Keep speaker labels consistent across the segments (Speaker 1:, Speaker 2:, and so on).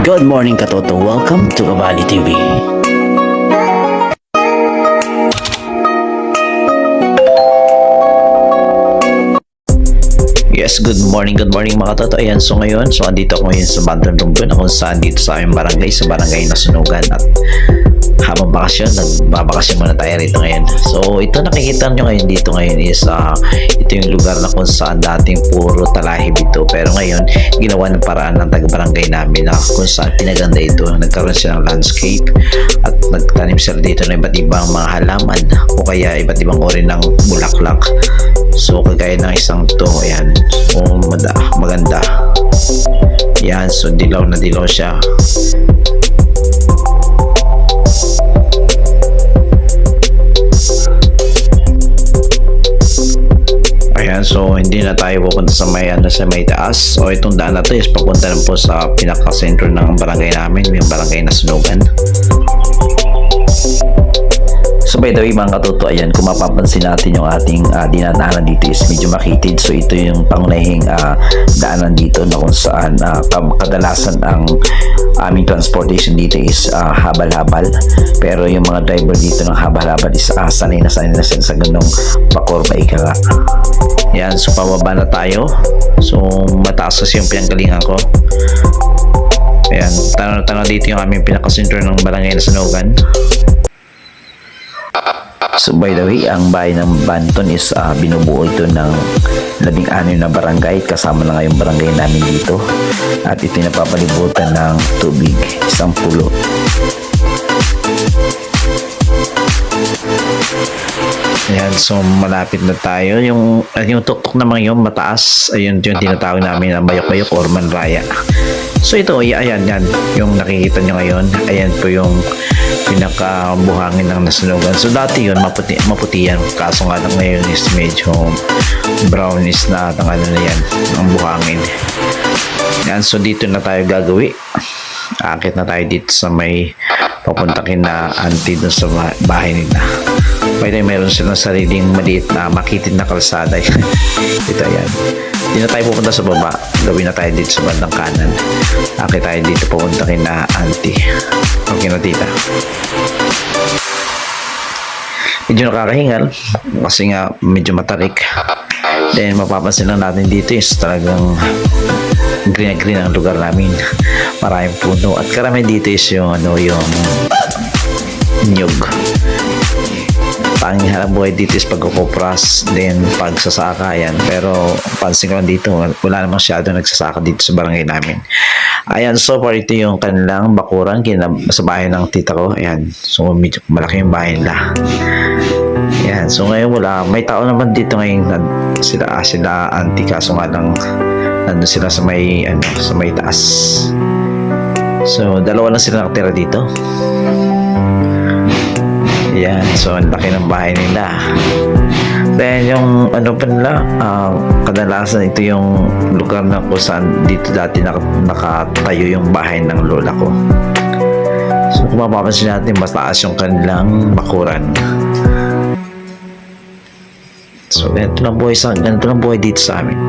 Speaker 1: Good morning, Katoto. Welcome to Kabali TV. Yes, good morning mga Katoto. Ayan, so ngayon, andito ako ngayon sa Bandang Lungdon, kung saan dito sa aming barangay, sa barangay Nasunugan. At habang bakasyon, nagbabakasyon muna tayo rito ngayon. So ito nakikita nyo ngayon dito ngayon is ito yung lugar na kung saan dating puro talahib ito, pero ngayon ginawa ng paraan ng taga-barangay namin na kung saan pinaganda ito. Nagkaroon sila ng landscape at nagtanim sila dito ng iba't ibang mga halaman o kaya iba't ibang uri ng bulaklak. So kagaya ng isang to, ayan, so maganda, ayan, so dilaw na dilaw siya. Ayan, so hindi na tayo pupunta sa may taas. So itong daan na to is papunta na po sa pinaka-center ng barangay namin, yung barangay Nasunugan. So by the way mga Katoto, ayan, kung mapapansin natin yung ating dinadaanan dito is medyo makitid. So ito yung pangunahing daanan dito na kung saan kadalasan ang aming transportation dito is habal-habal. Pero yung mga driver dito ng habal-habal is sanay na sila sa ganong pakorba ika. Yan, so pababa na tayo. So mataas kasi yung pinanggalingan ko. Ayan, tanaw dito yung aming pinaka-center ng barangay Nasunugan. So by the way, ang bayan ng Banton is binubuo ito ng 16 na barangay, kasama na nga yung barangay namin dito. At ito napapalibutan ng tubig, isang pulo. Ayan, so malapit na tayo. Yung tuktok naman yung mataas, ayun yung tinatawag namin na bayok-bayok or manraya. So ito, ayan, yan, yung nakikita nyo ngayon, ayan po yung pinakabuhangin ng Nasunugan. So dati yun, maputi yan, kaso nga lang ngayon is medyo brownish na ang ano na yan, ang buhangin. Yan, so dito na tayo gagawi. Akit na tayo dito sa may papunta kina auntie dun sa bahay nila. Pwede meron silang sariling maliit na makitid na kalsada. Ito yan. Hindi na tayo pupunta sa baba. Gawin na tayo dito sa bandang kanan. Akit tayo dito pupunta kina auntie. Okay na tita. Medyo nakakahingal kasi nga medyo matarik. Then mapapansin lang natin dito is talagang green na green ang lugar namin. Maraming puno at karamihan dito is yung yung nyug. Tanging hanap buhay dito is pagkukupras, then pagsasaka yan. Pero pansin ko lang dito, wala namang masyado nagsasaka dito sa barangay namin. Ayan, so far ito yung kanilang bakuran sa bahay ng tita ko. Ayan, so medyo malaki yung bahay nila. Ayan, so ngayon may tao naman dito ngayon, sila auntie, kaso nga lang nandun sila sa may taas. So dalawa lang sila nakatira dito. Yan, so ang laki ng bahay nila. Then yung pa nila, kadalasan ito yung lugar na kung saan dito dati nakatayo yung bahay ng lola ko. So kung mapapansin natin, mataas yung kanilang bakuran. So ganito lang buhay dito sa amin.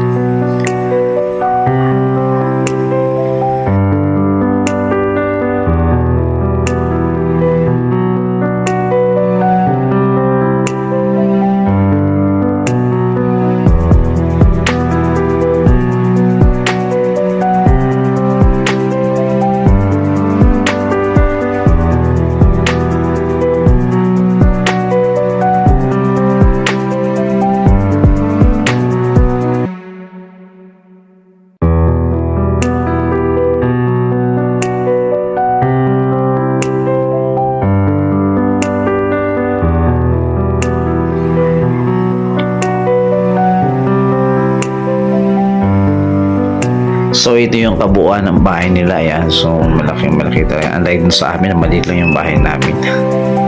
Speaker 1: So ito yung kabuuan ng bahay nila. Ayan, so malaki talaga. Unlike dun sa amin, maliit lang yung bahay namin.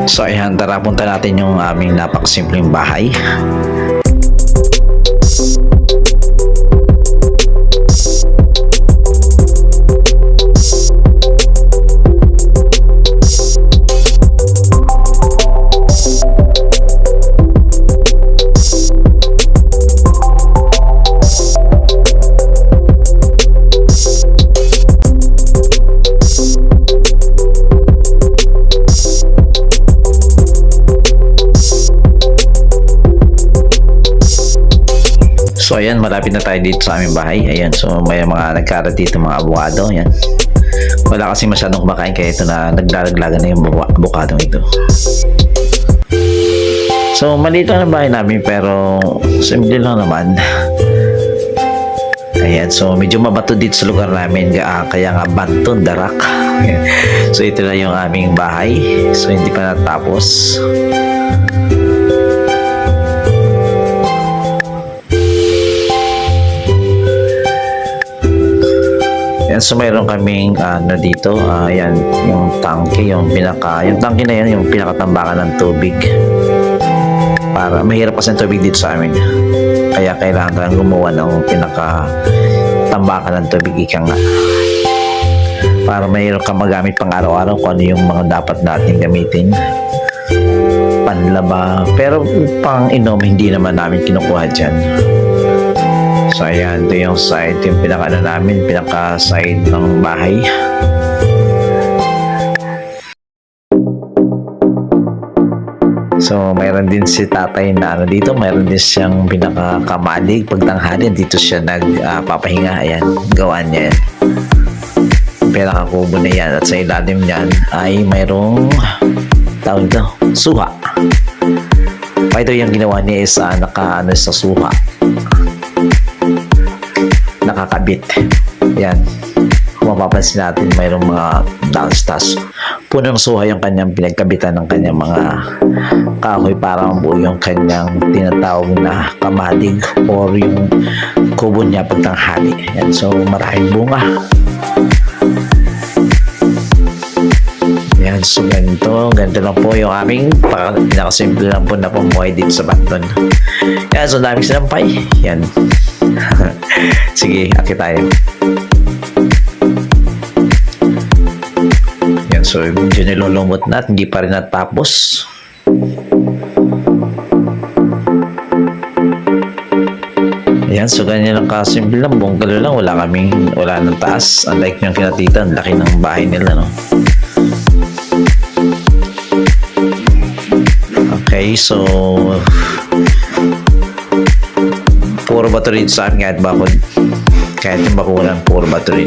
Speaker 1: So ayan, tara punta natin yung aming napakasimpleng bahay. So ayan, malapit na tayo dito sa aming bahay. Ayan, so may mga nagkarat dito mga abukado. Ayan. Wala kasi masyadong kumakain kaya ito na naglalaglagan na yung abukadong ito. So maliit lang ang bahay namin pero simple lang naman. Ayan, so medyo mabato dito sa lugar namin kaya nga Banton, Darak. So ito na yung aming bahay. So hindi pa natapos. Yan, so mayroon kaming ano dito, ayan, yung tangke, yung tangke na yan, yung pinakatambakan ng tubig. Para mahirap kasi ang tubig dito sa amin. Kaya kailangan talang gumawa ng pinakatambakan ng tubig, ika nga. Para mahirap ka magamit pang araw-araw kung ano yung mga dapat natin gamitin. Panlaba, pero pang inom hindi naman namin kinukuha dyan. So ayan, ito yung side, yung pinaka-side ng bahay. So mayroon din si tatay na ano dito, mayroon din siyang pinaka-kamalig pagtanghali, dito siya nagpapahinga. Ayan, gawaan niya yan. Pinaka-kubo na yan at sa ilalim niyan ay mayroong tawag ito, suha. Ito yung ginawa niya is naka-ano sa suha. Nakakabit. Yan. Kung mapapansin natin, mayroong mga downstairs. Punong suha yung kanyang pinagkabitan ng kanyang mga kahoy para mabuo yung kanyang tinatawag na kamalig or yung kubo niya pagtanghali. Yan. So, maraming bunga. Yan. So, ganito lang po yung aming pinakasimple lang po na pumuhay dito sa Banton. Yan. So, daming sinampay. Yan. Sige, akit tayo. Yan, so medyo nilulumot na at hindi pa rin natapos. Yan, so ganyan lang kasimple lang, bungalo lang, wala nang taas. Unlike yung kinatita, ang laki ng bahay nila, no? Okay, so puro bato rin sa amin kahit bakod. Kahit yung bakulan, puro bato rin.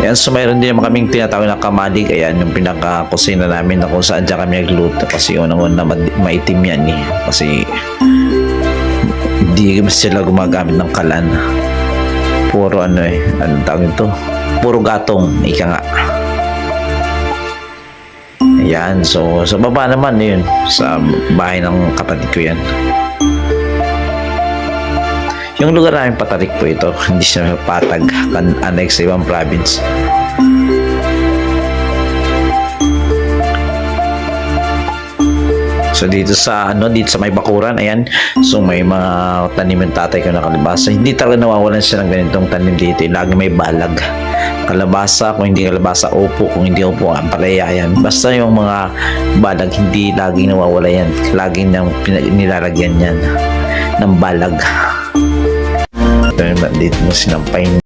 Speaker 1: Yan, so mayroon din naman kaming tinatawag na kamalig. Ayan, yung pinaka-kusina namin na kung saan dyan kami nagluto. Kasi unang-una maitim yan eh. Kasi hindi sila gumagamit ng kalan. Puro ano tawag ito? Puro gatong, ika nga. Ayan, so sa baba naman yun, sa bahay ng kapatid ko yan. Yung lugar namin patarik po ito, hindi siya patag, annex sa ibang province. So dito sa may bakuran, ayan, so may mga tanim ng tatay ko na kalabasa. Hindi talaga nawawalan siya ng ganitong tanim dito, lagi may balag. Kalabasa, kung hindi kalabasa, upo, kung hindi upo, ampalaya, yan. Basta yung mga balag, hindi laging nawawala yan. Laging nilalagyan yan ng balag. Dito mo sinampay.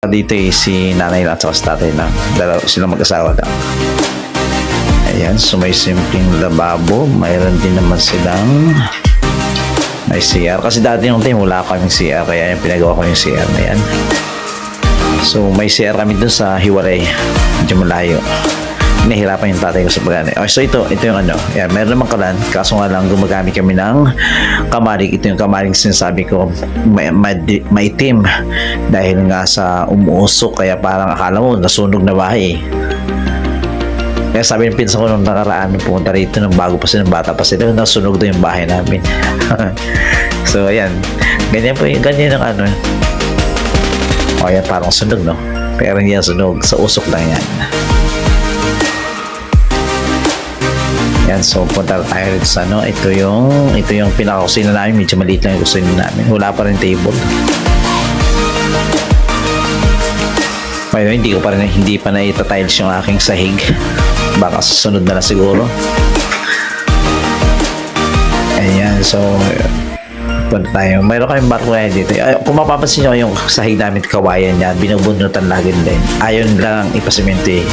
Speaker 1: Dito si nanay at saka si tatay na dalawa silang mag-asawa lang. Ayan, so may simpleng lababo, mayroon din naman silang may CR kasi dati yung time wala kaming CR kaya yung pinagawa ko yung CR na yan. So may CR kami dun sa hiwalay, medyo malayo. Nahirapan yung tatay ko sa pagano. Okay, so ito yung yan, meron namang kalan, kaso nga lang gumagamit kami ng kamalig. Ito yung kamalig sinasabi ko, maitim dahil nga sa umuusok, kaya parang akala mo nasunog na bahay. Kaya sabi ng pinsan ko nung nakaraan nung pumunta rito nung bago pa sila, bata pa sila, nasunog daw yung bahay namin. So ayan, ganyan po, ganyan ang O yan, parang sunog, no? Pero hindi yan sunog. Sa usok lang yan. Yan, so punta tayo rin sa ano. Ito yung pinaka-kusina namin. Medyo maliit lang yung kusina namin. Wala pa rin table. By the way, hindi pa na-tiles yung aking sahig. Baka susunod na lang siguro. Ayan, so punta tayo. Mayroon kaming barko dito. Kung mapapansin nyo yung sahig namin, kawayan niya, binubunutan lagi din. Ayon lang ipasimento eh.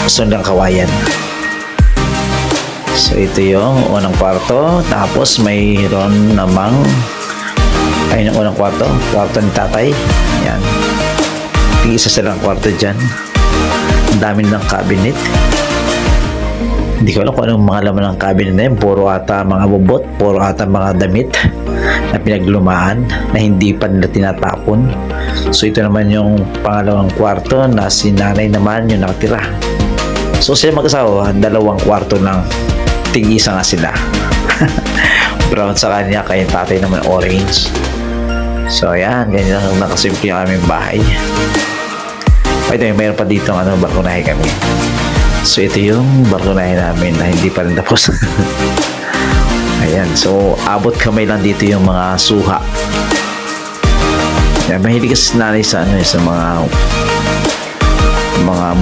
Speaker 1: Gusto lang kawayan. So ito yung unang kwarto. Tapos mayroon namang ayun yung unang kwarto ni tatay. Ayan, isa silang kwarto dyan. Ang dami ng cabinet. Hindi ko alam kung anong mga laman ng cabinet na yun. Puro ata mga bubot, puro ata mga damit na pinaglumaan na hindi pa nila tinatapon. So ito naman yung pangalawang kwarto na si nanay naman yung nakatira. So sila mag-asawa, dalawang kwarto ng tig-isa nga sila. Brown sa kanya, kaya yung tatay naman orange. So ayan, ganyan lang nakasimple yung aming bahay. Ito yung mayroon pa dito barkonahe kami. So ito yung barkonahe namin na hindi pa rin tapos. Ayan, so abot kamay lang dito yung mga suha. Ayan, mahilig kasi nanay sa sa mga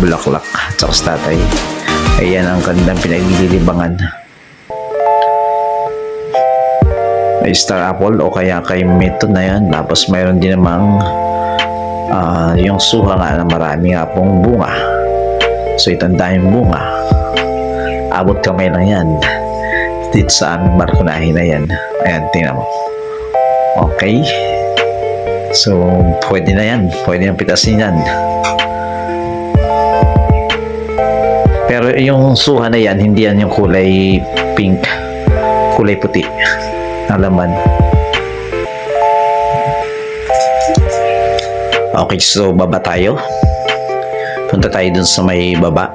Speaker 1: bulaklak at sa tatay. Ayan ang kanilang pinaglilibangan. May star apple o kaya kay method na yan. Tapos mayroon din namang yung suha nga na marami nga pong bunga. So itong daming bunga. Abot kamay lang yan. Dito sa aming barkonahe na yan. Ayan, tingnan mo. Okay. So pwede na yan. Pwede yung pitasin yan. Pero yung suha na yan, hindi yan yung kulay pink. Kulay puti. Alaman. Okay, so baba tayo. Punta tayo dun sa may baba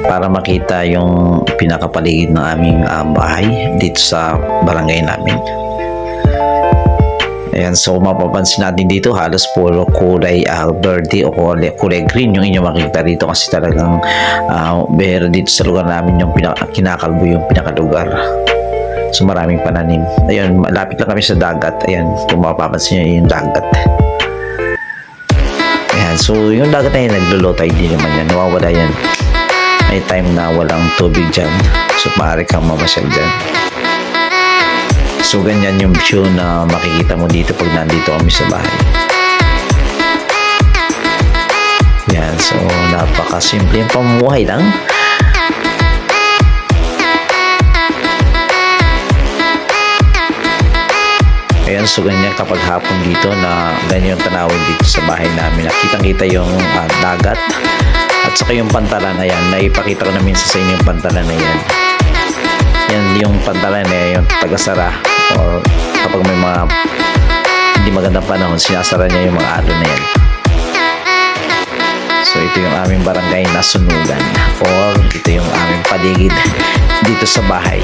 Speaker 1: para makita yung pinakapaligid ng aming bahay dito sa barangay namin. Ayan, so mapapansin natin dito halos puro kulay verde o kulay green yung inyong makikita dito kasi talagang pero dito sa lugar namin yung kinakalbo yung pinakalugar. So maraming pananim. Ayun, malapit lang kami sa dagat. Ayan, kung mapapansin nyo yung dagat. Ayan, so yung dagat na yun, naglulotay din naman yan. Nawawala yan. May time na walang tubig dyan. So maaari kang mamasyal dyan. So ganyan yung view na makikita mo dito pag nandito kami sa bahay. Ayan, so napakasimple yung pamumuhay lang. Ayan, so ganyan kapag hapon dito na ganyan yung tanawin dito sa bahay namin. Nakitang-kita yung dagat at saka yung pantalan. Ayan, naipakita ko na minsan sa inyo yung pantalan na yan. Yan yung pantalan na yung tagasara or kapag may mga hindi magandang panahon, sinasara niya yung mga alo na yan. So ito yung aming barangay na sunugan or ito yung aming paligid dito sa bahay.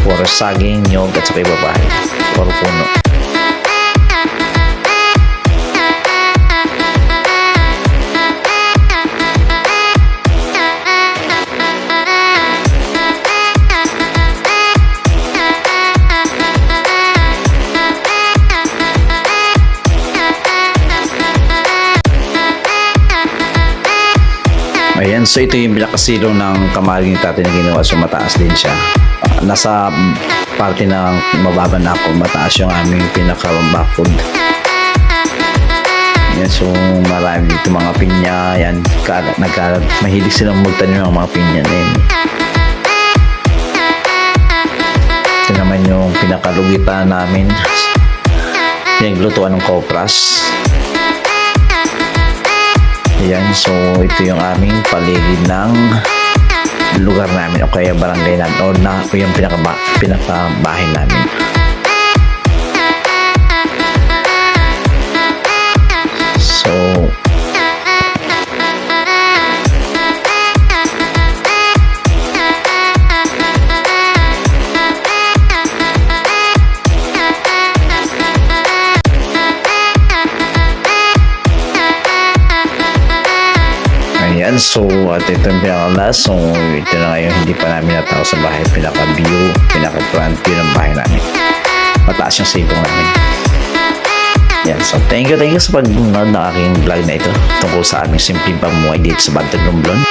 Speaker 1: Puro saging, nyog at saka iba bahay. Puro puno. Ayan, so ito yung pinakasilong ng kamalig ni tatay na ginawa. So mataas din siya. Nasa parte ng mababa na ako, mataas yung aming pinaka-backwood. Yan, so marami dito mga pinya. Yan, mahilig silang magtanim ng mga pinya na yun. Ito naman yung pinakalugitan namin. Pinaglutuan ng kopras. Ayan, so ito yung aming paligid ng lugar namin o kaya barangay namin o na yung pinakabahay namin. So Ayan, so at ito yung pinaka-last. So ito na ngayon, hindi pa namin natao sa bahay. Pinaka-view, pinaka-front view ng bahay namin. Mataas yung silong namin. Yan, so thank you sa pag-nanood ng aking vlog na ito tungkol sa aming simpleng pamumuhay dito sa Bantog Romblon.